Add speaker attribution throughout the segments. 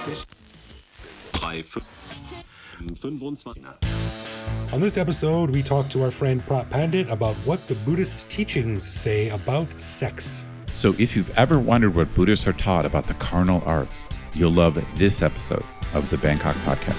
Speaker 1: On this episode, we talk to our friend Phra Pandit about what the Buddhist teachings say about sex.
Speaker 2: So if you've ever wondered what Buddhists are taught about the cardinal arts, you'll love this episode of the Bangkok Podcast.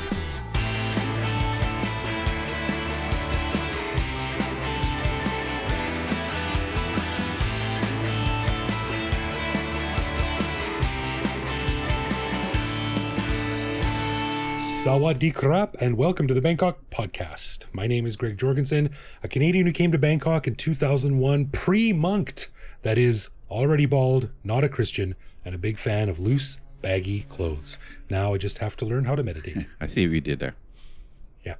Speaker 1: Sawadee krap, and welcome to the Bangkok Podcast. My name is Greg Jorgensen, a Canadian who came to Bangkok in 2001, pre-monked. That is, already bald, not a Christian, and a big fan of loose, baggy clothes. Now I just have to learn how to meditate.
Speaker 2: I see what you did there.
Speaker 1: Yeah.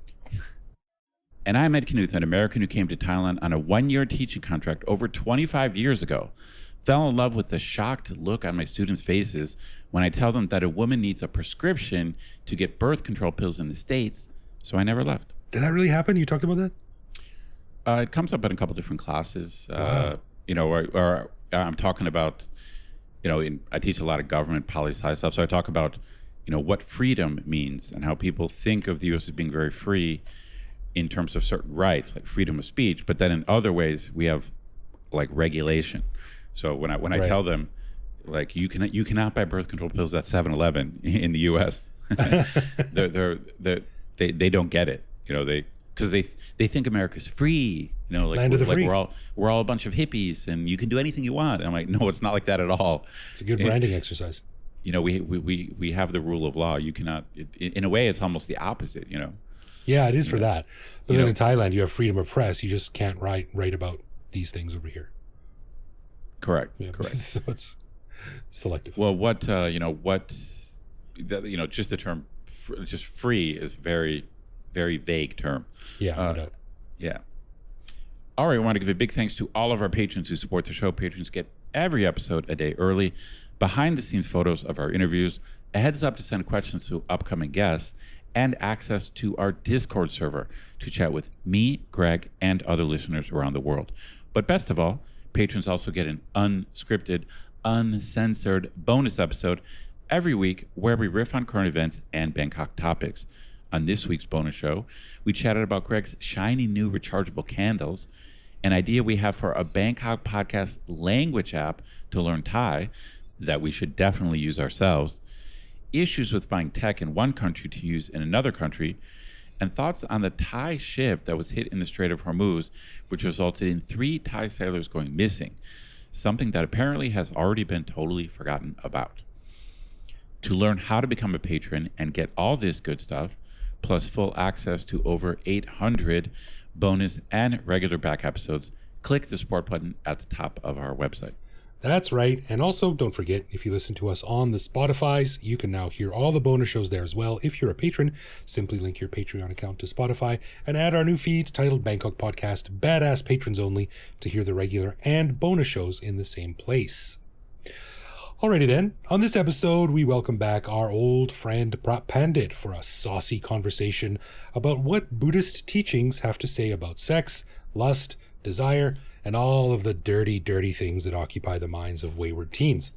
Speaker 2: And I'm Ed Knuth, an American who came to Thailand on a one-year teaching contract over 25 years ago. Fell in love with the shocked look on my students' faces when I tell them that a woman needs a prescription to get birth control pills in the States, so I never left.
Speaker 1: Did that really happen? You talked about that?
Speaker 2: It comes up in a couple different classes.
Speaker 1: Wow.
Speaker 2: Or I'm talking about, I teach a lot of government policy stuff, so I talk about, what freedom means and how people think of the U.S. as being very free in terms of certain rights, like freedom of speech, but then in other ways we have like regulation. So when I tell them, like you cannot buy birth control pills at 7-Eleven in the U.S., they don't get it, because they think America's free,
Speaker 1: Land of the free.
Speaker 2: we're all a bunch of hippies and you can do anything you want. I'm like, no, it's not like that at all.
Speaker 1: It's a good branding exercise.
Speaker 2: We have the rule of law. You cannot. In a way, it's almost the opposite.
Speaker 1: Yeah, it is for that. But then in Thailand, you have freedom of press. You just can't write about these things over here.
Speaker 2: Correct.
Speaker 1: Yeah,
Speaker 2: correct.
Speaker 1: So it's selective.
Speaker 2: Well, just the term, just free is very, very vague term.
Speaker 1: Yeah, no doubt.
Speaker 2: Yeah. All right, I want to give a big thanks to all of our patrons who support the show. Patrons get every episode a day early, behind-the-scenes photos of our interviews, a heads up to send questions to upcoming guests, and access to our Discord server to chat with me, Greg, and other listeners around the world. But best of all, patrons also get an unscripted, uncensored bonus episode every week where we riff on current events and Bangkok topics. On this week's bonus show, we chatted about Greg's shiny new rechargeable candles, an idea we have for a Bangkok Podcast language app to learn Thai that we should definitely use ourselves, issues with buying tech in one country to use in another country, and thoughts on the Thai ship that was hit in the Strait of Hormuz, which resulted in 3 Thai sailors going missing, something that apparently has already been totally forgotten about. To learn how to become a patron and get all this good stuff, plus full access to over 800 bonus and regular back episodes, click the support button at the top of our website.
Speaker 1: That's right. And also, don't forget, if you listen to us on the Spotifys, you can now hear all the bonus shows there as well. If you're a patron, simply link your Patreon account to Spotify and add our new feed titled Bangkok Podcast Badass Patrons Only to hear the regular and bonus shows in the same place. Alrighty then, on this episode, we welcome back our old friend Phra Pandit for a saucy conversation about what Buddhist teachings have to say about sex, lust, desire, and all of the dirty, dirty things that occupy the minds of wayward teens.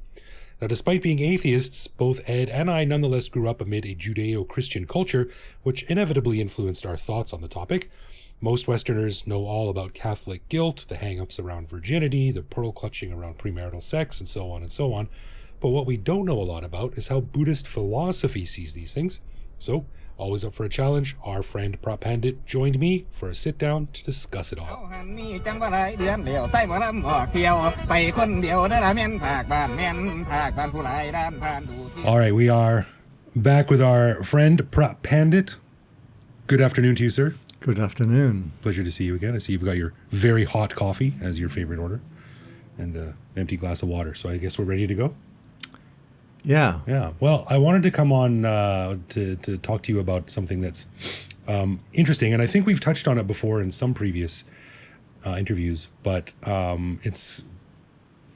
Speaker 1: Now, despite being atheists, both Ed and I nonetheless grew up amid a Judeo-Christian culture, which inevitably influenced our thoughts on the topic. Most Westerners know all about Catholic guilt, the hang-ups around virginity, the pearl clutching around premarital sex, and so on and so on. But what we don't know a lot about is how Buddhist philosophy sees these things. So, always up for a challenge, our friend Phra Pandit joined me for a sit-down to discuss it all. All right, we are back with our friend Phra Pandit. Good afternoon to you, sir.
Speaker 3: Good afternoon.
Speaker 1: Pleasure to see you again. I see you've got your very hot coffee as your favorite order and an empty glass of water. So I guess we're ready to go?
Speaker 3: Yeah.
Speaker 1: Yeah. Well, I wanted to come on to talk to you about something that's interesting. And I think we've touched on it before in some previous interviews, but it's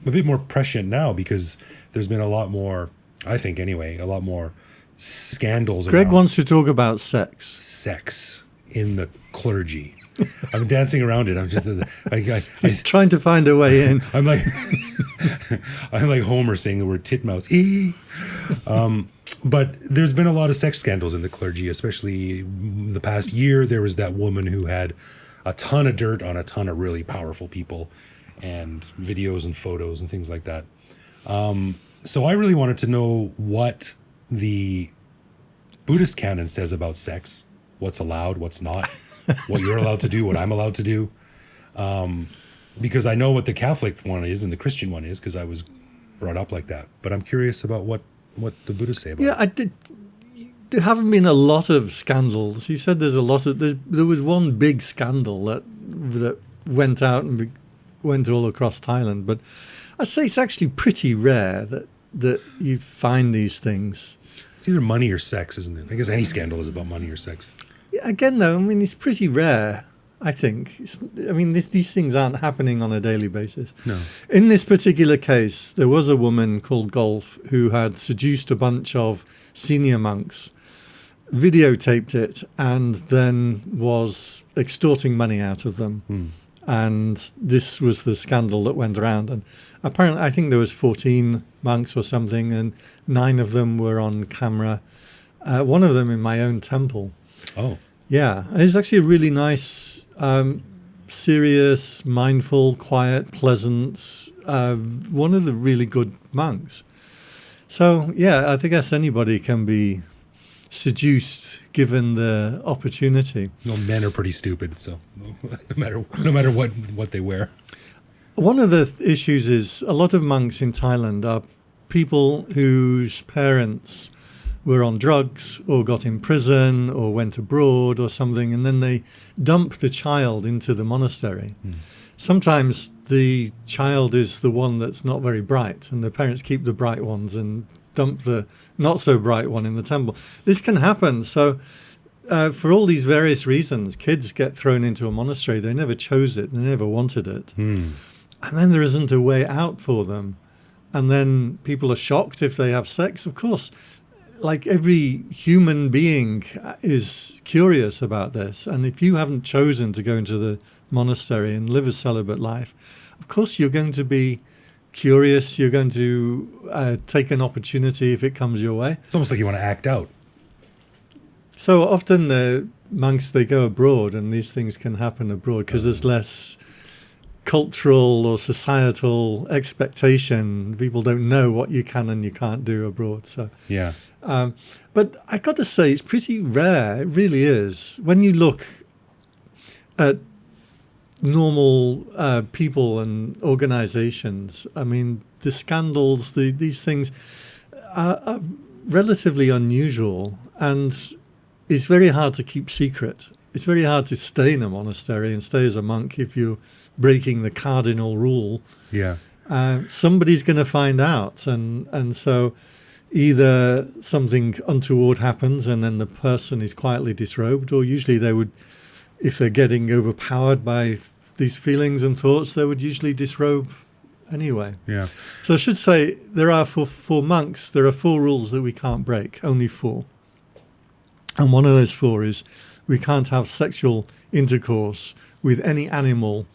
Speaker 1: a bit more prescient now because there's been a lot more, I think anyway, a lot more scandals.
Speaker 3: Greg wants to talk about sex
Speaker 1: in the clergy. I'm dancing around it. I'm just,
Speaker 3: he's trying to find a way in.
Speaker 1: I'm like Homer saying the word titmouse. But there's been a lot of sex scandals in the clergy, especially the past year. There was that woman who had a ton of dirt on a ton of really powerful people and videos and photos and things like that. So I really wanted to know what the Buddhist canon says about sex, what's allowed, what's not, what you're allowed to do, what I'm allowed to do. Because I know what the Catholic one is and the Christian one is because I was brought up like that. But I'm curious about what the Buddhists say about it.
Speaker 3: There haven't been a lot of scandals. You said there's a lot of... There was one big scandal that went out and went all across Thailand. But I'd say it's actually pretty rare that you find these things.
Speaker 1: It's either money or sex, isn't it? I guess any scandal is about money or sex.
Speaker 3: Yeah, again, though, I mean, it's pretty rare, I think. These things aren't happening on a daily basis.
Speaker 1: No.
Speaker 3: In this particular case, there was a woman called Golf who had seduced a bunch of senior monks, videotaped it, and then was extorting money out of them. And this was the scandal that went around. And apparently, I think there was 14 monks or something, and 9 of them were on camera. One of them in my own temple.
Speaker 1: Oh.
Speaker 3: Yeah. It was actually a really nice, serious, mindful, quiet, pleasant, one of the really good monks. So, yeah, I guess anybody can be seduced given the opportunity.
Speaker 1: Well, men are pretty stupid, so no matter what they wear.
Speaker 3: One of the issues is a lot of monks in Thailand are people whose parents were on drugs or got in prison or went abroad or something, and then they dump the child into the monastery. Sometimes the child is the one that's not very bright, and the parents keep the bright ones and dump the not so bright one in the temple. This can happen. So for all these various reasons, kids get thrown into a monastery. They never chose it. They never wanted it. And then there isn't a way out for them. And then people are shocked if they have sex. Of course, like every human being is curious about this. And if you haven't chosen to go into the monastery and live a celibate life, of course you're going to be curious. You're going to take an opportunity if it comes your way.
Speaker 1: It's almost like you want to act out.
Speaker 3: So often the monks, they go abroad, and these things can happen abroad because there's less cultural or societal expectation. People don't know what you can and you can't do abroad. So
Speaker 1: Yeah.
Speaker 3: but I got to say, it's pretty rare. It really is. When you look at normal people and organizations, I mean, the scandals, these things are relatively unusual, and it's very hard to keep secret. It's very hard to stay in a monastery and stay as a monk if you're breaking the cardinal rule.
Speaker 1: Yeah.
Speaker 3: Somebody's going to find out, and so either something untoward happens and then the person is quietly disrobed, or usually they would, if they're getting overpowered by these feelings and thoughts, they would usually disrobe anyway.
Speaker 1: Yeah.
Speaker 3: So I should say there are, for monks, there are 4 rules that we can't break, only 4. And one of those 4 is we can't have sexual intercourse with any animal,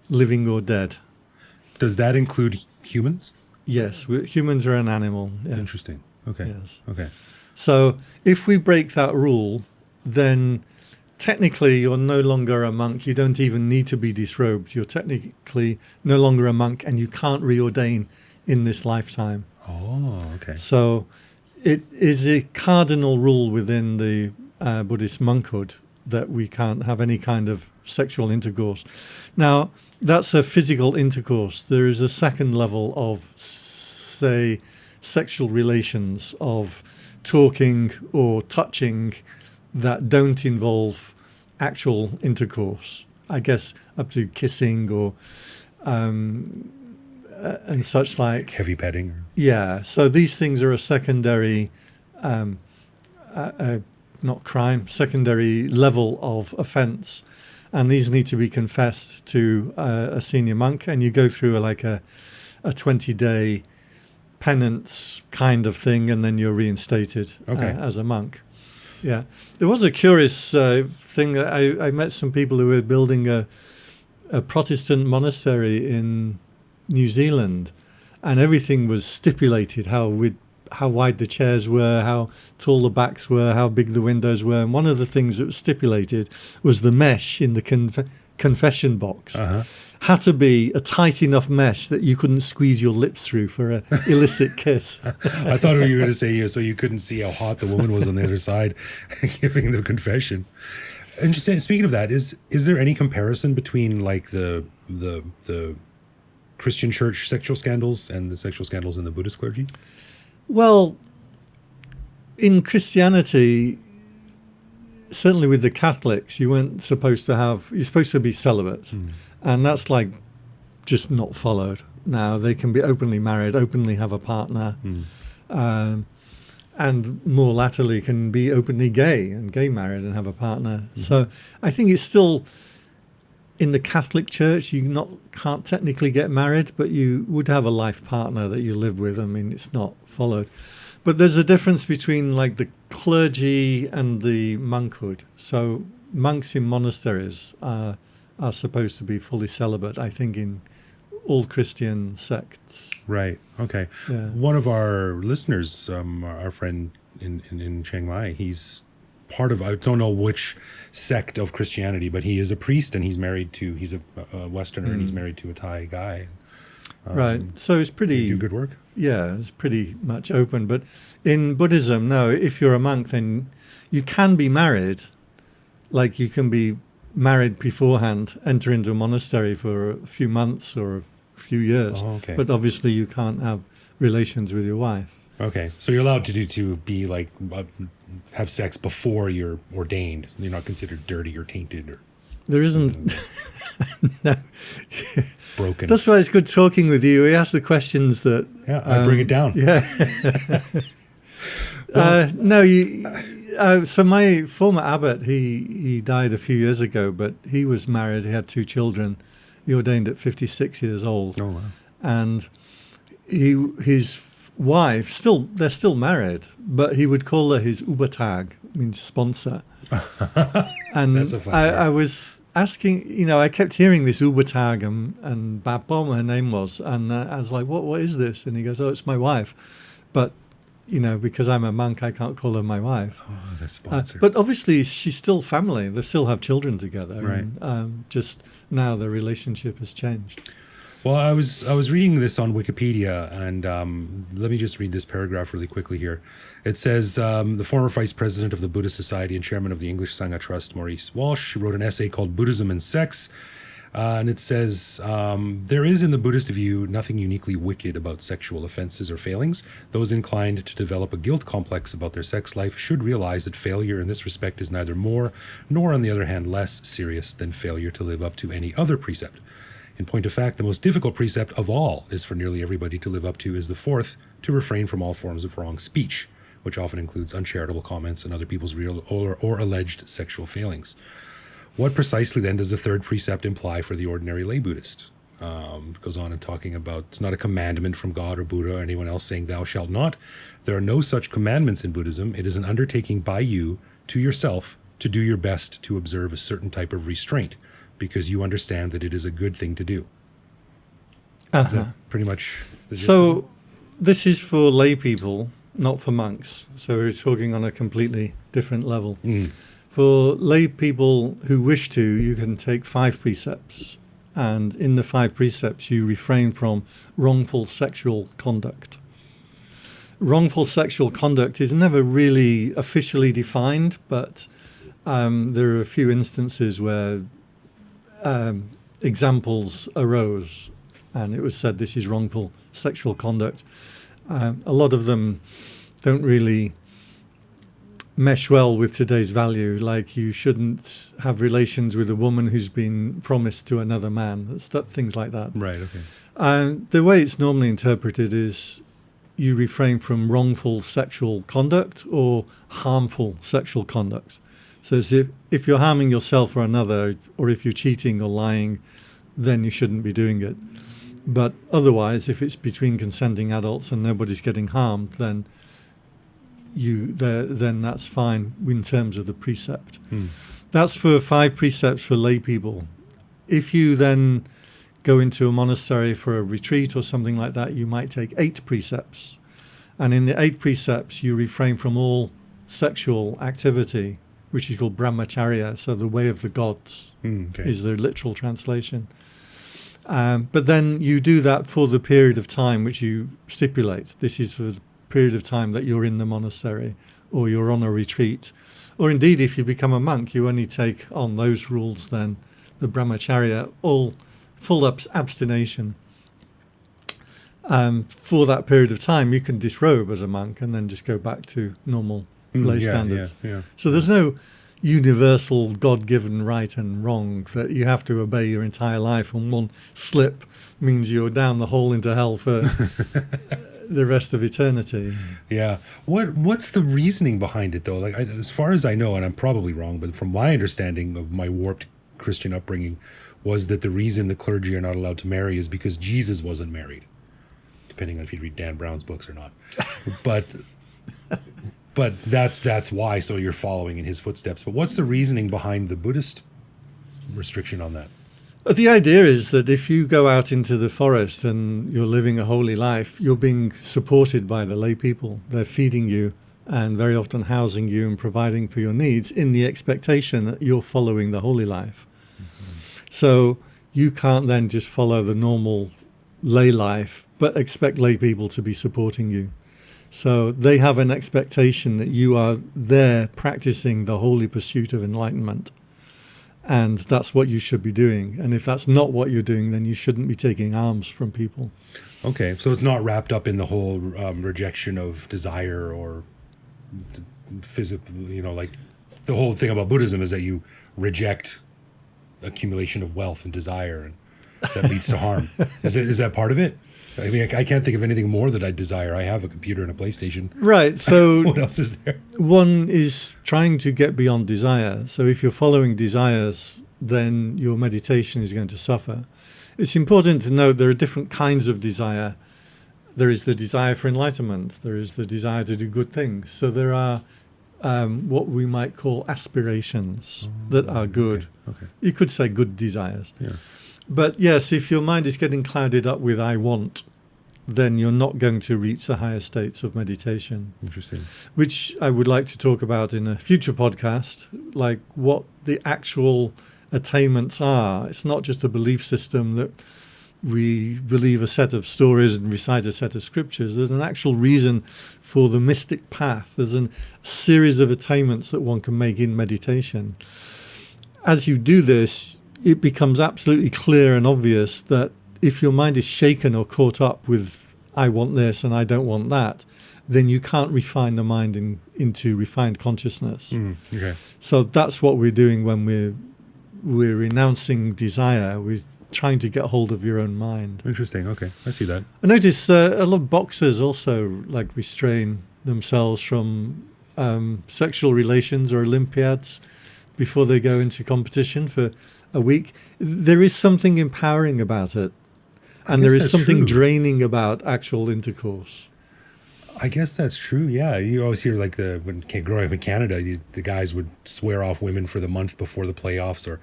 Speaker 3: living or dead.
Speaker 1: Does that include humans?
Speaker 3: Yes, humans are an animal. Yes.
Speaker 1: Interesting. Okay.
Speaker 3: Yes.
Speaker 1: Okay.
Speaker 3: So if we break that rule, then technically you're no longer a monk. You don't even need to be disrobed. You're technically no longer a monk, and you can't reordain in this lifetime.
Speaker 1: Oh, okay.
Speaker 3: So it is a cardinal rule within the Buddhist monkhood that we can't have any kind of sexual intercourse. Now, that's a physical intercourse. There is a second level of, say, sexual relations, of talking or touching that don't involve actual intercourse. I guess up to kissing or and such like.
Speaker 1: Heavy petting.
Speaker 3: Yeah. So these things are a secondary, not crime, secondary level of offence, and these need to be confessed to a senior monk, and you go through like a 20-day penance kind of thing, and then you're reinstated as a monk. Yeah. There was a curious thing that I met some people who were building a Protestant monastery in New Zealand, and everything was stipulated how we'd how wide the chairs were, how tall the backs were, how big the windows were. And one of the things that was stipulated was the mesh in the confession box had to be a tight enough mesh that you couldn't squeeze your lips through for an illicit kiss.
Speaker 1: I thought you were going to say so you couldn't see how hot the woman was on the other side giving the confession. And just speaking of that, is there any comparison between like the Christian church sexual scandals and the sexual scandals in the Buddhist clergy?
Speaker 3: Well, in Christianity, certainly with the Catholics, you're supposed to be celibate. And that's like just not followed. Now they can be openly married, openly have a partner, and more latterly can be openly gay and gay married and have a partner. So I think it's still in the Catholic Church, you can't technically get married, but you would have a life partner that you live with. I mean, it's not followed. But there's a difference between like the clergy and the monkhood. So monks in monasteries are supposed to be fully celibate, I think, in all Christian sects.
Speaker 1: Right. Okay.
Speaker 3: Yeah.
Speaker 1: One of our listeners, our friend in Chiang Mai, he's part of, I don't know which sect of Christianity, but he is a priest and he's a Westerner and he's married to a Thai guy.
Speaker 3: Right. So it's pretty...
Speaker 1: They do good work?
Speaker 3: Yeah, it's pretty much open. But in Buddhism, no, if you're a monk, then you can be married. Like you can be married beforehand, enter into a monastery for a few months or a few years.
Speaker 1: Oh, okay.
Speaker 3: But obviously you can't have relations with your wife.
Speaker 1: Okay. So you're allowed to be like, have sex before you're ordained. You're not considered dirty or tainted or...
Speaker 3: There isn't... No.
Speaker 1: Broken.
Speaker 3: That's why it's good talking with you. We ask the questions that...
Speaker 1: Yeah, I bring it down.
Speaker 3: Yeah. So my former abbot, he died a few years ago, but he was married. He had 2 children. He ordained at 56 years old.
Speaker 1: Oh, wow.
Speaker 3: And his wife, they're still married, but he would call her his ubatag, means sponsor. And
Speaker 1: That's a fun
Speaker 3: I was asking, I kept hearing this ubatag and Babom, her name was, and I was like, what is this? And he goes, oh, it's my wife. But, because I'm a monk, I can't call her my wife.
Speaker 1: Oh, that's sponsor.
Speaker 3: But obviously, she's still family. They still have children together.
Speaker 1: Right.
Speaker 3: And, just now the relationship has changed.
Speaker 1: Well, I was reading this on Wikipedia, and let me just read this paragraph really quickly here. It says, the former vice president of the Buddhist Society and chairman of the English Sangha Trust, Maurice Walsh, wrote an essay called Buddhism and Sex, and it says, there is in the Buddhist view nothing uniquely wicked about sexual offenses or failings. Those inclined to develop a guilt complex about their sex life should realize that failure in this respect is neither more, nor on the other hand less serious than failure to live up to any other precept. In point of fact, the most difficult precept of all is for nearly everybody to live up to is the fourth, to refrain from all forms of wrong speech, which often includes uncharitable comments and other people's real or alleged sexual failings. What precisely then does the third precept imply for the ordinary lay Buddhist? It goes on in talking about it's not a commandment from God or Buddha or anyone else saying thou shalt not. There are no such commandments in Buddhism. It is an undertaking by you to yourself to do your best to observe a certain type of restraint, because you understand that it is a good thing to do. Is that pretty much the gist of it?
Speaker 3: So this is for lay people, not for monks. So we're talking on a completely different level. For lay people who wish to, you can take 5 precepts. And in the 5 precepts, you refrain from wrongful sexual conduct. Wrongful sexual conduct is never really officially defined, but there are a few instances where examples arose, and it was said this is wrongful sexual conduct. A lot of them don't really mesh well with today's value, like you shouldn't have relations with a woman who's been promised to another man, things like that.
Speaker 1: Right, okay.
Speaker 3: The way it's normally interpreted is you refrain from wrongful sexual conduct or harmful sexual conduct. So if you're harming yourself or another, or if you're cheating or lying, then you shouldn't be doing it. But otherwise, if it's between consenting adults and nobody's getting harmed, then that's fine in terms of the precept. That's for 5 precepts for lay people. If you then go into a monastery for a retreat or something like that, you might take 8 precepts. And in the 8 precepts, you refrain from all sexual activity, which is called brahmacharya, so the way of the gods is the literal translation. But then you do that for the period of time which you stipulate. This is for the period of time that you're in the monastery or you're on a retreat. Or indeed, if you become a monk, you only take on those rules then, the brahmacharya, all full abstination. For that period of time, you can disrobe as a monk and then just go back to normal lay standards. So there's no universal God-given right and wrong that you have to obey your entire life, and one slip means you're down the hole into hell for the rest of eternity.
Speaker 1: Yeah. What's the reasoning behind it, though? Like, as far as I know, and I'm probably wrong, but from my understanding of my warped Christian upbringing, was that the reason the clergy are not allowed to marry is because Jesus wasn't married, depending on if you read Dan Brown's books or not. But that's why. So you're following in his footsteps. But what's the reasoning behind the Buddhist restriction on that?
Speaker 3: The idea is that if you go out into the forest and you're living a holy life, you're being supported by the lay people. They're feeding you and very often housing you and providing for your needs in the expectation that you're following the holy life. So you can't then just follow the normal lay life, but expect lay people to be supporting you. So they have an expectation that you are there practicing the holy pursuit of enlightenment. And that's what you should be doing. And if that's not what you're doing, then you shouldn't be taking alms from people.
Speaker 1: Okay, so it's not wrapped up in the whole rejection of desire or physical, like the whole thing about Buddhism is that you reject accumulation of wealth and desire, and that leads to harm. Is that part of it? I mean, I can't think of anything more that I desire. I have a computer and a PlayStation.
Speaker 3: Right. So
Speaker 1: what else is there?
Speaker 3: One is trying to get beyond desire. So if you're following desires, then your meditation is going to suffer. It's important to note there are different kinds of desire. There is the desire for enlightenment. There is the desire to do good things. So there are what we might call aspirations that are good.
Speaker 1: Okay.
Speaker 3: You could say good desires.
Speaker 1: Yeah.
Speaker 3: But yes, if your mind is getting clouded up with I want, then you're not going to reach the higher states of meditation.
Speaker 1: Interesting.
Speaker 3: Which I would like to talk about in a future podcast, like what the actual attainments are. It's not just a belief system that we believe a set of stories and recite a set of scriptures. There's an actual reason for the mystic path. There's a series of attainments that one can make in meditation. As you do this, it becomes absolutely clear and obvious that if your mind is shaken or caught up with I want this and I don't want that, then you can't refine the mind into refined consciousness.
Speaker 1: Okay.
Speaker 3: So that's what we're doing when we're renouncing desire. We're trying to get hold of your own mind.
Speaker 1: Interesting. Okay. I see that.
Speaker 3: I notice a lot of boxers also like restrain themselves from sexual relations or Olympiads before they go into competition for a week. There is something empowering about it. And there is something draining about actual intercourse.
Speaker 1: I guess that's true. Yeah, you always hear like when growing up in Canada, the guys would swear off women for the month before the playoffs, or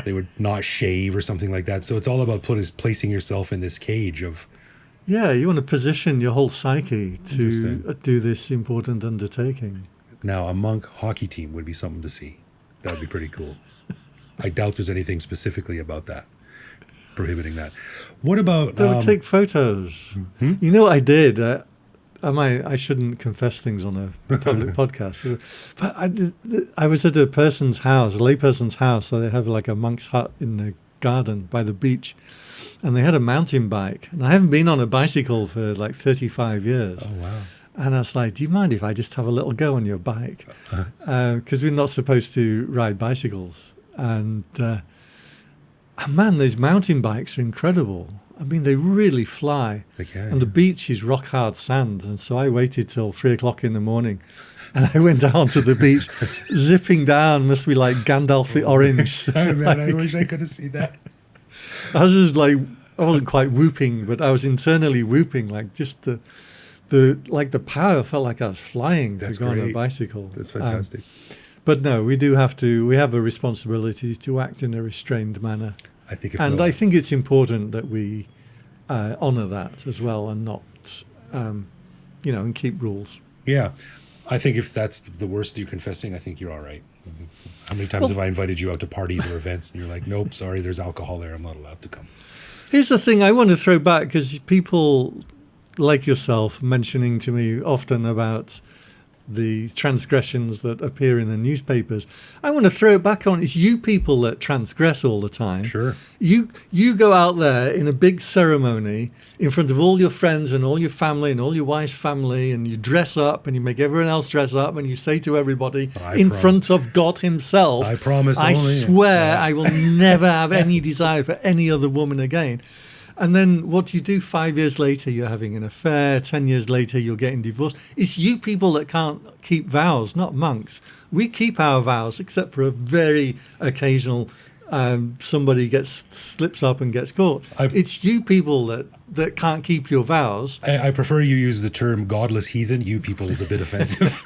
Speaker 1: they would not shave or something like that. So it's all about placing yourself in this cage of.
Speaker 3: Yeah, you want to position your whole psyche to do this important undertaking.
Speaker 1: Now, a monk hockey team would be something to see. That would be pretty cool. I doubt there's anything specifically about that prohibiting that. What about?
Speaker 3: They would take photos. You know what I did? I shouldn't confess things on a public podcast, but I was at a person's house, a lay person's house. So they have like a monk's hut in the garden by the beach, and they had a mountain bike. And I haven't been on a bicycle for like 35 years.
Speaker 1: Oh wow!
Speaker 3: And I was like, "Do you mind if I just have a little go on your bike?" Because we're not supposed to ride bicycles. And man, these mountain bikes are incredible. I mean, they really fly.
Speaker 1: They can,
Speaker 3: and the beach is rock hard sand. And so I waited till 3:00 in the morning, and I went down to the beach, zipping down. Must be like Gandalf the Orange.
Speaker 1: Man, I wish I could have seen that.
Speaker 3: I was just like, I wasn't quite whooping, but I was internally whooping, like just the power. Felt like I was flying.
Speaker 1: That's
Speaker 3: to go
Speaker 1: great.
Speaker 3: on a bicycle.
Speaker 1: That's fantastic.
Speaker 3: But no, we have a responsibility to act in a restrained manner.
Speaker 1: I think
Speaker 3: I think it's important that we honour that as well, and not and keep rules.
Speaker 1: Yeah. I think if that's the worst you're confessing, I think you're all right. How many times have I invited you out to parties or events and you're like, nope, sorry, there's alcohol there. I'm not allowed to come.
Speaker 3: Here's the thing I want to throw back, because people like yourself mentioning to me often about the transgressions that appear in the newspapers. I want to throw it back on. It's you people that transgress all the time.
Speaker 1: Sure.
Speaker 3: You go out there in a big ceremony in front of all your friends and all your family and all your wife's family, and you dress up and you make everyone else dress up, and you say to everybody front of God himself,
Speaker 1: I promise
Speaker 3: I
Speaker 1: only.
Speaker 3: swear I will never have any desire for any other woman again. And then what do you do 5 years later? You're having an affair. 10 years later, you're getting divorced. It's you people that can't keep vows, not monks. We keep our vows, except for a very occasional somebody slips up and gets caught. It's you people that can't keep your vows.
Speaker 1: I prefer you use the term godless heathen. You people is a bit offensive.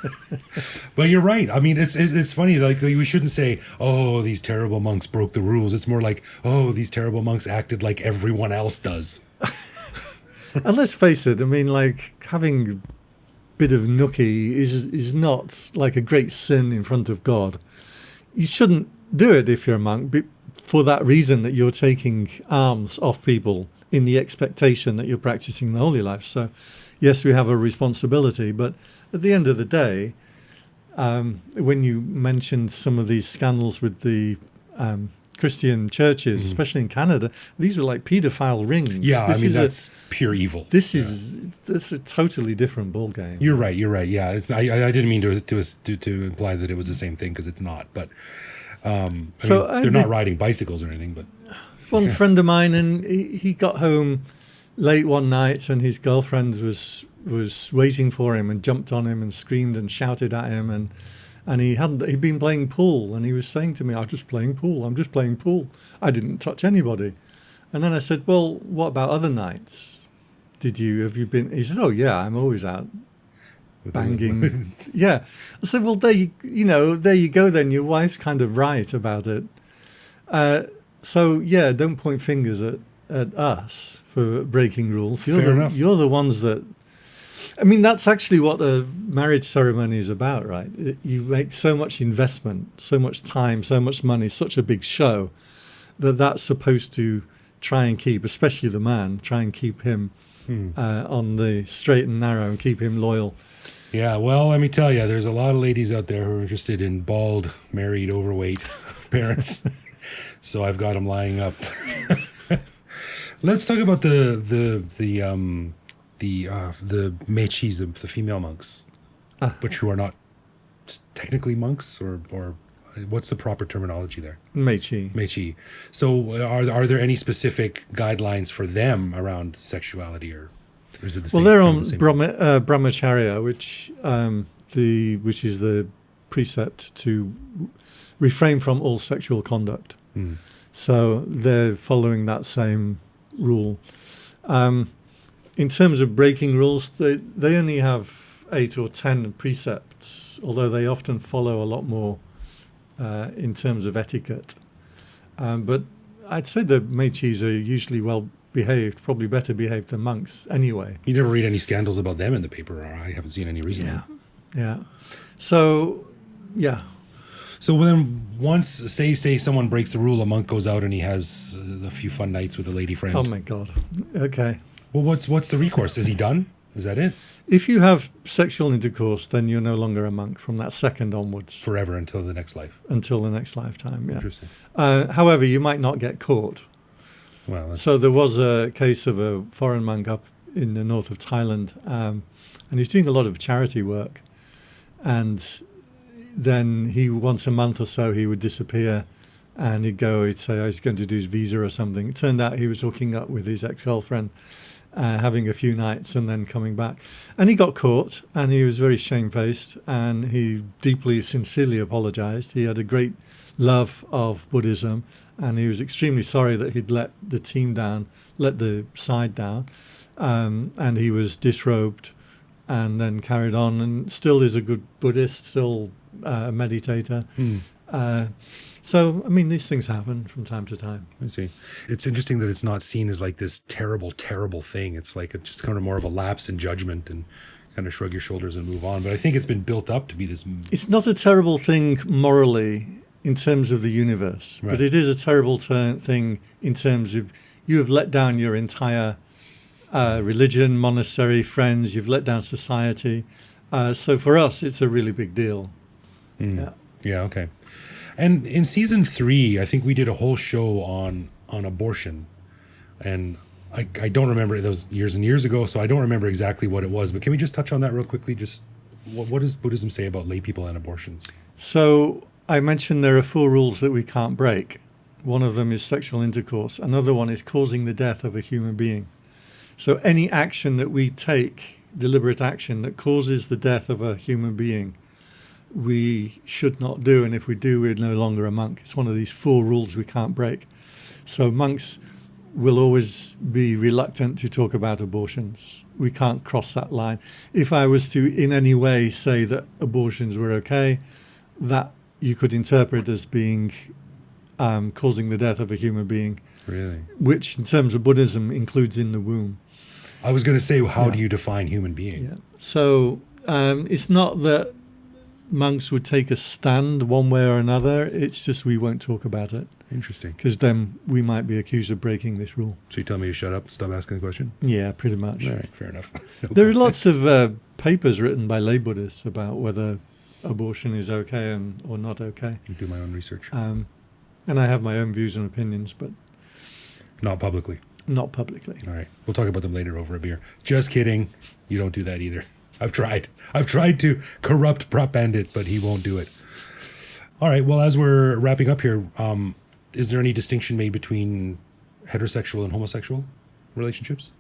Speaker 1: But you're right. I mean, it's funny. Like, we shouldn't say, oh, these terrible monks broke the rules. It's more like, oh, these terrible monks acted like everyone else does.
Speaker 3: And let's face it, I mean, like, having a bit of nookie is not like a great sin in front of God. You shouldn't do it if you're a monk, for that reason, that you're taking alms off people in the expectation that you're practicing the holy life. So, yes, we have a responsibility, but at the end of the day, when you mentioned some of these scandals with the Christian churches, especially in Canada, these were like paedophile rings.
Speaker 1: Yeah, that's pure evil.
Speaker 3: That's a totally different ballgame.
Speaker 1: You're right. Yeah, I didn't mean to imply that it was the same thing, because it's not. But they're not riding bicycles or anything. But
Speaker 3: one friend of mine, and he got home late one night, and his girlfriend was waiting for him and jumped on him and screamed and shouted at him, and he'd been playing pool, and he was saying to me, I'm just playing pool. I didn't touch anybody. And then I said, well, what about other nights? Have you been? He said, oh yeah, I'm always out banging. Yeah. I said, well, there you go then. Your wife's kind of right about it. So yeah, don't point fingers at us for breaking rules.
Speaker 1: Fair enough.
Speaker 3: You're the ones that. I mean, that's actually what a marriage ceremony is about, right? You make so much investment, so much time, so much money, such a big show that's supposed to try and keep, especially the man, try and keep him on the straight and narrow and keep him loyal.
Speaker 1: Yeah, well, let me tell you, there's a lot of ladies out there who are interested in bald, married, overweight parents. So I've got them lying up. Let's talk about the mechis, the female monks, which who are not technically monks, or what's the proper terminology there? Mechi. So are there any specific guidelines for them around sexuality, or is it the same?
Speaker 3: Well, they're on brahmacharya, which is the precept to refrain from all sexual conduct. So they're following that same rule. In terms of breaking rules, they only have 8 or 10 precepts, although they often follow a lot more in terms of etiquette. But I'd say the mechis are usually well behaved, probably better behaved than monks anyway.
Speaker 1: You never read any scandals about them in the paper, or I haven't seen any reason.
Speaker 3: Yeah. So, yeah.
Speaker 1: So then once, say someone breaks the rule, a monk goes out and he has a few fun nights with a lady friend.
Speaker 3: Oh, my God. Okay.
Speaker 1: Well, what's the recourse? Is he done? Is that it?
Speaker 3: If you have sexual intercourse, then you're no longer a monk from that second onwards.
Speaker 1: Forever, until the next life.
Speaker 3: Until the next lifetime, yeah.
Speaker 1: Interesting.
Speaker 3: However, you might not get caught.
Speaker 1: Well,
Speaker 3: so there was a case of a foreign monk up in the north of Thailand, and he's doing a lot of charity work. And then once a month or so, he would disappear, and he'd say he's going to do his visa or something. It turned out he was hooking up with his ex-girlfriend, having a few nights and then coming back. And he got caught, and he was very shamefaced, and he deeply, sincerely apologized. He had a great love of Buddhism, and he was extremely sorry that he'd let the team down, let the side down, and he was disrobed and then carried on, and still is a good Buddhist, still a meditator. So, I mean, these things happen from time to time.
Speaker 1: I see. It's interesting that it's not seen as like this terrible, terrible thing. It's like it's just kind of more of a lapse in judgment, and kind of shrug your shoulders and move on. But I think it's been built up to be this.
Speaker 3: It's not a terrible thing morally in terms of the universe,
Speaker 1: Right.
Speaker 3: but it is a terrible thing in terms of you have let down your entire religion, monastery, friends. You've let down society. So for us, it's a really big deal. Yeah.
Speaker 1: Yeah, okay. And in season 3, I think we did a whole show on abortion. And I don't remember, that was years and years ago, so I don't remember exactly what it was. But can we just touch on that real quickly? Just what does Buddhism say about lay people and abortions?
Speaker 3: So I mentioned there are 4 rules that we can't break. One of them is sexual intercourse. Another one is causing the death of a human being. So any action that we take, deliberate action that causes the death of a human being, we should not do. And if we do, we're no longer a monk. It's one of these 4 rules we can't break. So monks will always be reluctant to talk about abortions. We can't cross that line. If I was to in any way say that abortions were okay, that you could interpret as being causing the death of a human being.
Speaker 1: Really?
Speaker 3: Which in terms of Buddhism includes in the womb.
Speaker 1: I was going to say, how do you define human being?
Speaker 3: Yeah. So it's not that monks would take a stand one way or another. It's just we won't talk about it.
Speaker 1: Interesting.
Speaker 3: Because then we might be accused of breaking this rule.
Speaker 1: So you tell me to shut up, stop asking the question?
Speaker 3: Yeah, pretty much.
Speaker 1: All right, fair enough.
Speaker 3: There are lots of papers written by lay Buddhists about whether abortion is okay or not okay.
Speaker 1: I do my own research.
Speaker 3: And I have my own views and opinions, but
Speaker 1: Not publicly.
Speaker 3: not publicly.
Speaker 1: All right. We'll talk about them later over a beer. Just kidding. You don't do that either. I've tried to corrupt Phra Pandit, but he won't do it. All right. Well, as we're wrapping up here, is there any distinction made between heterosexual and homosexual relationships?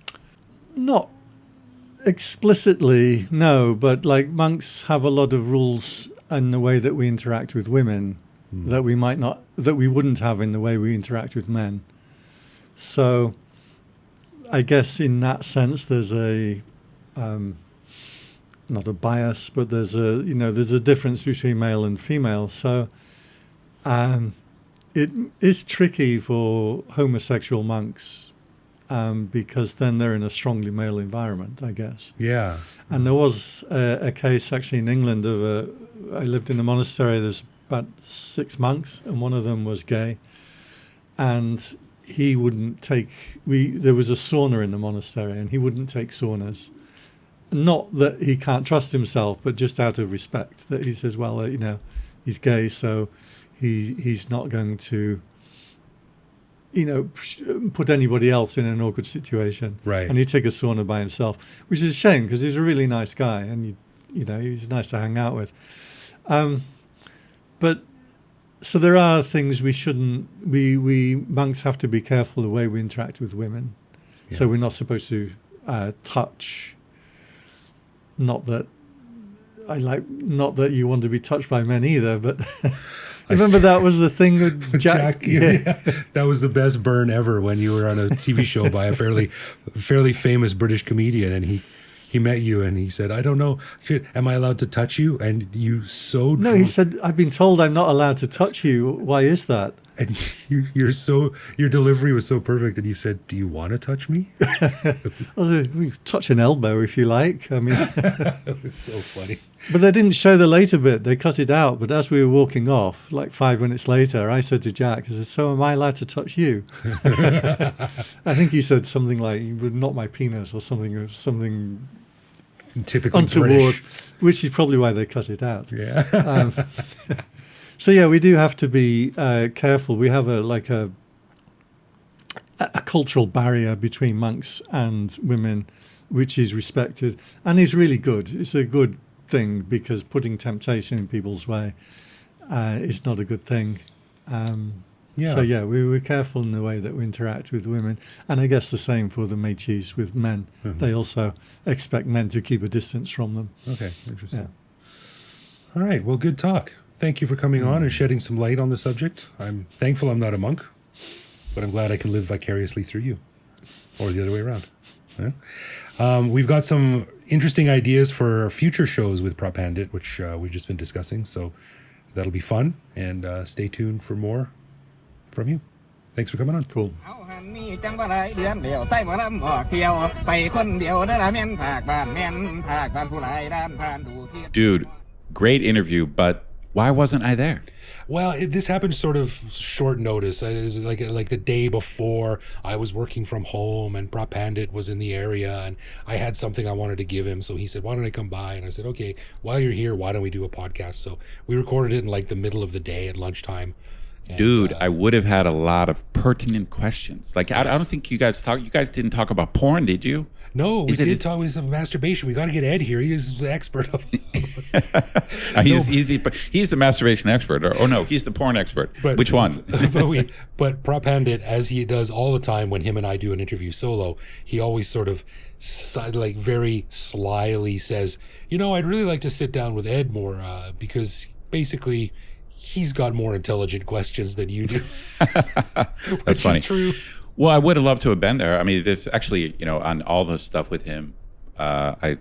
Speaker 3: Not explicitly, no, but like monks have a lot of rules in the way that we interact with women that we wouldn't have in the way we interact with men. So I guess in that sense there's not a bias, but there's a difference between male and female. So it is tricky for homosexual monks because then they're in a strongly male environment, I guess.
Speaker 1: Yeah.
Speaker 3: And there was a case actually in England I lived in a monastery. There's about 6 monks, and one of them was gay, and he wouldn't take. There was a sauna in the monastery, and he wouldn't take saunas. Not that he can't trust himself, but just out of respect. That he says, well, he's gay, so he's not going to, put anybody else in an awkward situation.
Speaker 1: Right.
Speaker 3: And he'd take a sauna by himself, which is a shame because he's a really nice guy, and he was nice to hang out with. But so there are things we shouldn't. We monks have to be careful the way we interact with women. Yeah. So we're not supposed to touch. Not that you want to be touched by men either, but remember that was the thing with Jack.
Speaker 1: Yeah. That was the best burn ever when you were on a TV show by a fairly famous British comedian, and he met you and he said, I don't know, am I allowed to touch you? And you
Speaker 3: No, he said, I've been told I'm not allowed to touch you. Why is that?
Speaker 1: And your delivery was so perfect, and you said, do you want to touch me?
Speaker 3: Well, touch an elbow if you like. I mean,
Speaker 1: it was so funny.
Speaker 3: But they didn't show the later bit. They cut it out. But as we were walking off, like 5 minutes later, I said to Jack, I said, so am I allowed to touch you? I think he said something like, not my penis or something
Speaker 1: typically
Speaker 3: untoward,
Speaker 1: British.
Speaker 3: which is probably why they cut it out.
Speaker 1: Yeah.
Speaker 3: So yeah, we do have to be careful. We have a cultural barrier between monks and women, which is respected and is really good. It's a good thing because putting temptation in people's way is not a good thing. So yeah, we're careful in the way that we interact with women, and I guess the same for the meichis with men. Mm-hmm. They also expect men to keep a distance from them.
Speaker 1: Okay, interesting. Yeah. All right, well, good talk. Thank you for coming on and shedding some light on the subject. I'm thankful I'm not a monk, but I'm glad I can live vicariously through you, or the other way around. Yeah? We've got some interesting ideas for future shows with Phra Pandit, which we've just been discussing, so that'll be fun, and stay tuned for more from you. Thanks for coming on.
Speaker 3: Cool.
Speaker 2: Dude, great interview, but why wasn't I there?
Speaker 1: Well, this happened sort of short notice. It was like the day before. I was working from home, and Phra Pandit was in the area, and I had something I wanted to give him. So he said, "Why don't I come by?" And I said, "Okay, while you're here, why don't we do a podcast?" So we recorded it in like the middle of the day at lunchtime. And,
Speaker 2: dude, I would have had a lot of pertinent questions. Like, I don't think you guys didn't talk about porn, did you?
Speaker 1: No, we did talk about masturbation. We got to get Ed here. He's the expert of
Speaker 2: he's the masturbation expert. Or no, he's the porn expert. Which one?
Speaker 1: but Phra Pandit, as he does all the time when him and I do an interview solo, he always sort of like very slyly says, I'd really like to sit down with Ed more because basically he's got more intelligent questions than you do.
Speaker 2: That's funny.
Speaker 1: Is true.
Speaker 2: Well, I would have loved to have been there. I mean, there's actually, on all the stuff with him, I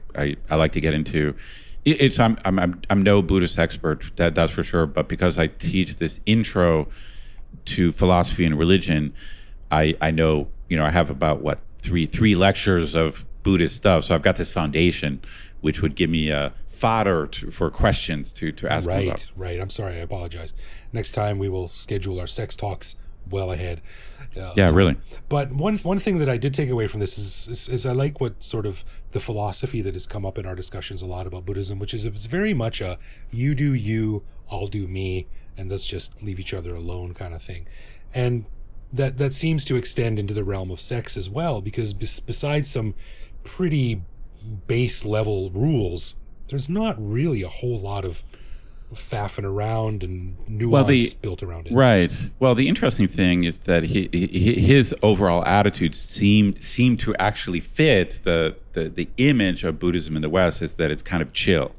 Speaker 2: like to get into. I'm no Buddhist expert, that's for sure. But because I teach this intro to philosophy and religion, I know, I have about three lectures of Buddhist stuff. So I've got this foundation, which would give me fodder for questions to ask me about.
Speaker 1: Right. I'm sorry. I apologize. Next time we will schedule our sex talks well ahead.
Speaker 2: Really.
Speaker 1: But one thing that I did take away from this is I like what sort of the philosophy that has come up in our discussions a lot about Buddhism, which is it's very much a you do you, I'll do me, and let's just leave each other alone kind of thing. And that seems to extend into the realm of sex as well, because besides some pretty base level rules, there's not really a whole lot of faffing around and nuance built around it.
Speaker 2: Right. Well, the interesting thing is that his overall attitude seemed to actually fit the image of Buddhism in the West, is that it's kind of chill.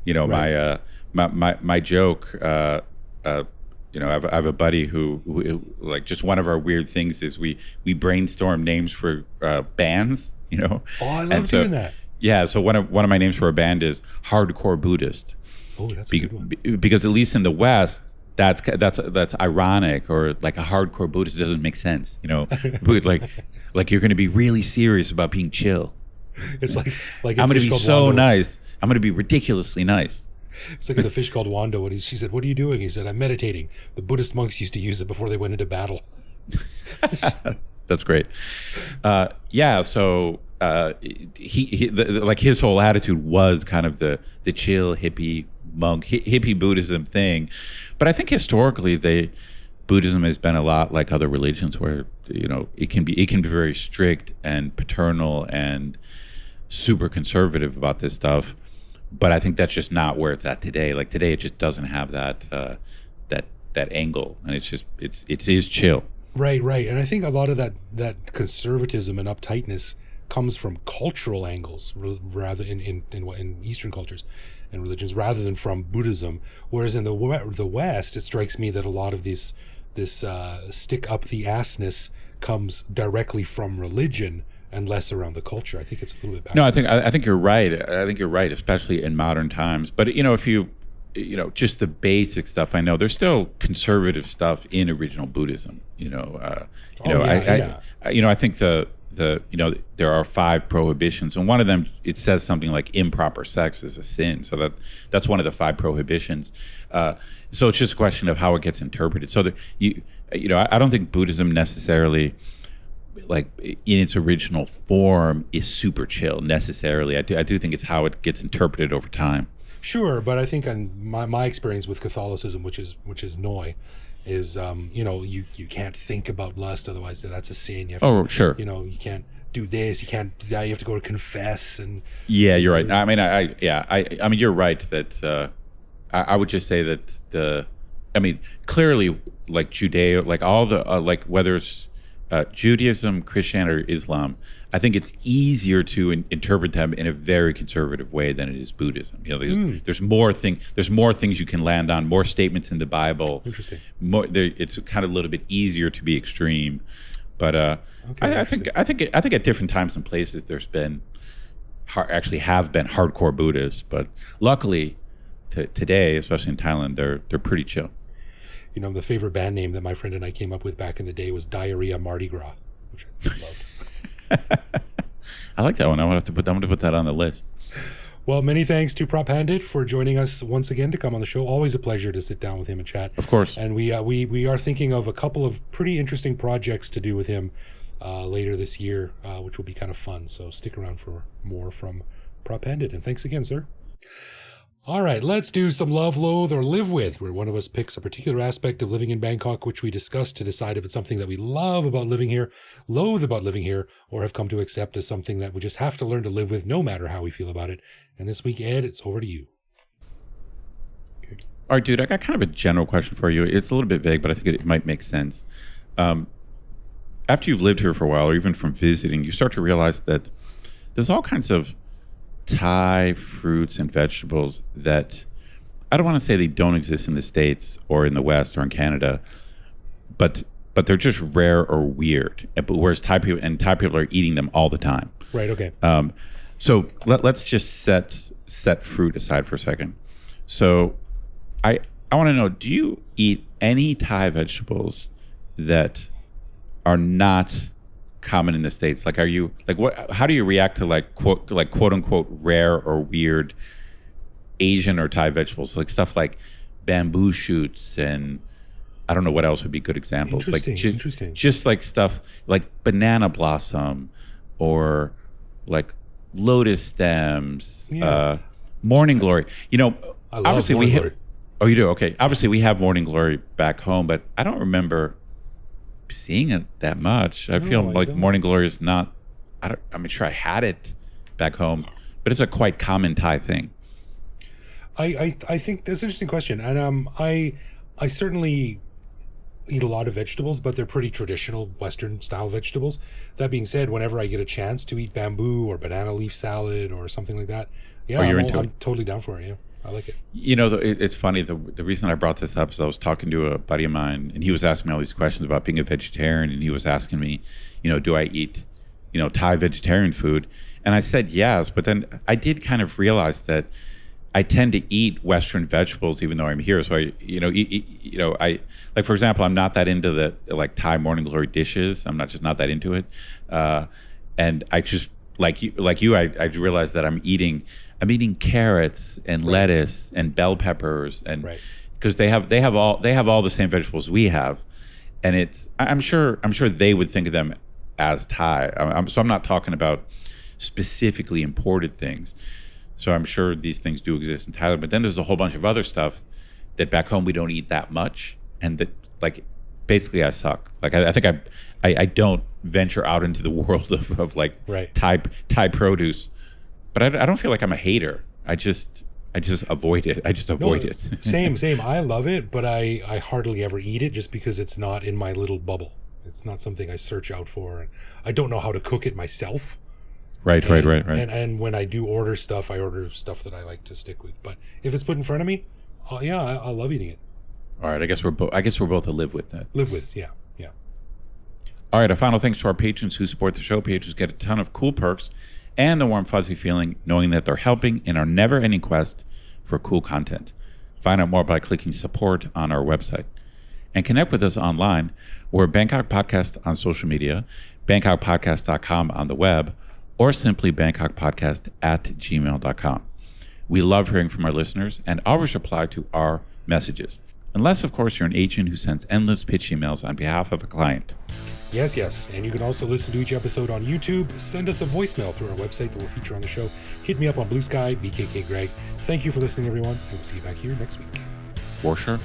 Speaker 2: Right. My joke. I have a buddy who like, just one of our weird things is we brainstorm names for bands.
Speaker 1: Oh, I love doing that.
Speaker 2: Yeah. So one of my names for a band is Hardcore Buddhist.
Speaker 1: Oh, that's a good one.
Speaker 2: Because at least in the West, that's ironic, or like a hardcore Buddhist doesn't make sense, like you're going to be really serious about being chill.
Speaker 1: It's like
Speaker 2: I'm going to be so Wando. Nice. I'm going to be ridiculously nice.
Speaker 1: It's like in the fish called Wando, when she said, "What are you doing?" He said, "I'm meditating." The Buddhist monks used to use it before they went into battle.
Speaker 2: That's great. So his whole attitude was kind of the chill hippie monk hippie Buddhism thing. But I think historically Buddhism has been a lot like other religions, where it can be very strict and paternal and super conservative about this stuff. But I think that's just not where it's at today. Like today, it just doesn't have that angle, and it is chill.
Speaker 1: Right. And I think a lot of that conservatism and uptightness comes from cultural angles, rather in Eastern cultures and religions, rather than from Buddhism. Whereas in the West, it strikes me that a lot of this stick up the assness comes directly from religion and less around the culture. I think it's a little bit backwards.
Speaker 2: No, I think you're right. I think you're right, especially in modern times. But if you just the basic stuff, I know there's still conservative stuff in original Buddhism. I think there are 5 prohibitions, and one of them, it says something like improper sex is a sin. So that's one of the 5 prohibitions. So it's just a question of how it gets interpreted. So I don't think Buddhism necessarily, like in its original form, is super chill necessarily. I do think it's how it gets interpreted over time.
Speaker 1: Sure, but I think on my experience with Catholicism, which is Noi, is you can't think about lust, otherwise that's a sin. You have to,
Speaker 2: sure.
Speaker 1: You can't do this. You can't. You have to go to confess. And
Speaker 2: yeah, you're right. I mean, you're right that I would just say that clearly, like Judeo, like all the like whether it's Judaism, Christianity, or Islam, I think it's easier to interpret them in a very conservative way than it is Buddhism. There's more things you can land on, more statements in the Bible.
Speaker 1: Interesting.
Speaker 2: It's kind of a little bit easier to be extreme, but I think at different times and places there's been have been hardcore Buddhists, but luckily today, especially in Thailand, they're pretty chill.
Speaker 1: You know, the favorite band name that my friend and I came up with back in the day was Diarrhea Mardi Gras, which I loved.
Speaker 2: I like that one. I'm going to put that on the list.
Speaker 1: Well, many thanks to Phra Pandit for joining us once again to come on the show. Always a pleasure to sit down with him and chat.
Speaker 2: Of course.
Speaker 1: And we are thinking of a couple of pretty interesting projects to do with him later this year, which will be kind of fun. So stick around for more from Phra Pandit. And thanks again, sir. All right, let's do some love, loathe, or live with, where one of us picks a particular aspect of living in Bangkok, which we discuss to decide if it's something that we love about living here, loathe about living here, or have come to accept as something that we just have to learn to live with no matter how we feel about it. And this week, Ed, it's over to you.
Speaker 2: All right, dude, I got kind of a general question for you. It's a little bit vague, but I think it might make sense. After you've lived here for a while, or even from visiting, you start to realize that there's all kinds of Thai fruits and vegetables that I don't want to say they don't exist in the States or in the West or in Canada, but they're just rare or weird. Whereas Thai people are eating them all the time.
Speaker 1: Right. Okay.
Speaker 2: So let's just set fruit aside for a second. So I want to know: do you eat any Thai vegetables that are not common in the States? Like, are you like what? How do you react to quote unquote rare or weird Asian or Thai vegetables? Like stuff like bamboo shoots, and I don't know what else would be good examples.
Speaker 1: Interesting.
Speaker 2: Just like stuff like banana blossom, or like lotus stems, morning glory. You know,
Speaker 1: I love
Speaker 2: obviously
Speaker 1: morning glory.
Speaker 2: Oh, you do? Okay. Obviously, we have morning glory back home, but I don't remember seeing it that much. I feel like morning glory is not. I'm sure I had it back home, but it's a quite common Thai thing.
Speaker 1: I think that's an interesting question, and I certainly eat a lot of vegetables, but they're pretty traditional Western style vegetables. That being said, whenever I get a chance to eat bamboo or banana leaf salad or something like that, I'm totally down for it. Yeah, I like it.
Speaker 2: You know, it's funny. The reason I brought this up is I was talking to a buddy of mine, and he was asking me all these questions about being a vegetarian, and he was asking me, you know, do I eat, you know, Thai vegetarian food? And I said yes, but then I did kind of realize that I tend to eat Western vegetables even though I'm here. So I like, for example, I'm not that into the like Thai morning glory dishes. I'm not that into it. And I just like you, I realized that I'm eating carrots and lettuce and bell peppers, and because they have all the same vegetables we have, and I'm sure they would think of them as Thai. So I'm not talking about specifically imported things. So I'm sure these things do exist in Thailand, but then there's a whole bunch of other stuff that back home we don't eat that much, and that like basically I suck. Like I think I don't venture out into the world of like Thai produce, but I don't feel like I'm a hater. I just avoid it. It.
Speaker 1: Same. I love it, but I hardly ever eat it just because it's not in my little bubble. It's not something I search out for, and I don't know how to cook it myself. Right. And when I do order stuff, I order stuff that I like to stick with. But if it's put in front of me, I love eating it.
Speaker 2: All right, I guess we're both to live with that.
Speaker 1: Live with, yeah.
Speaker 2: All right, a final thanks to our patrons who support the show. Patrons get a ton of cool perks and the warm, fuzzy feeling knowing that they're helping in our never-ending quest for cool content. Find out more by clicking support on our website. And connect with us online. We're Bangkok Podcast on social media, bangkokpodcast.com on the web, or simply bangkokpodcast@gmail.com. We love hearing from our listeners and always reply to our messages. Unless, of course, you're an agent who sends endless pitch emails on behalf of a client.
Speaker 1: Yes. And you can also listen to each episode on YouTube. Send us a voicemail through our website that we'll feature on the show. Hit me up on Blue Sky, BKK Greg. Thank you for listening, everyone, and we'll see you back here next week.
Speaker 2: For sure.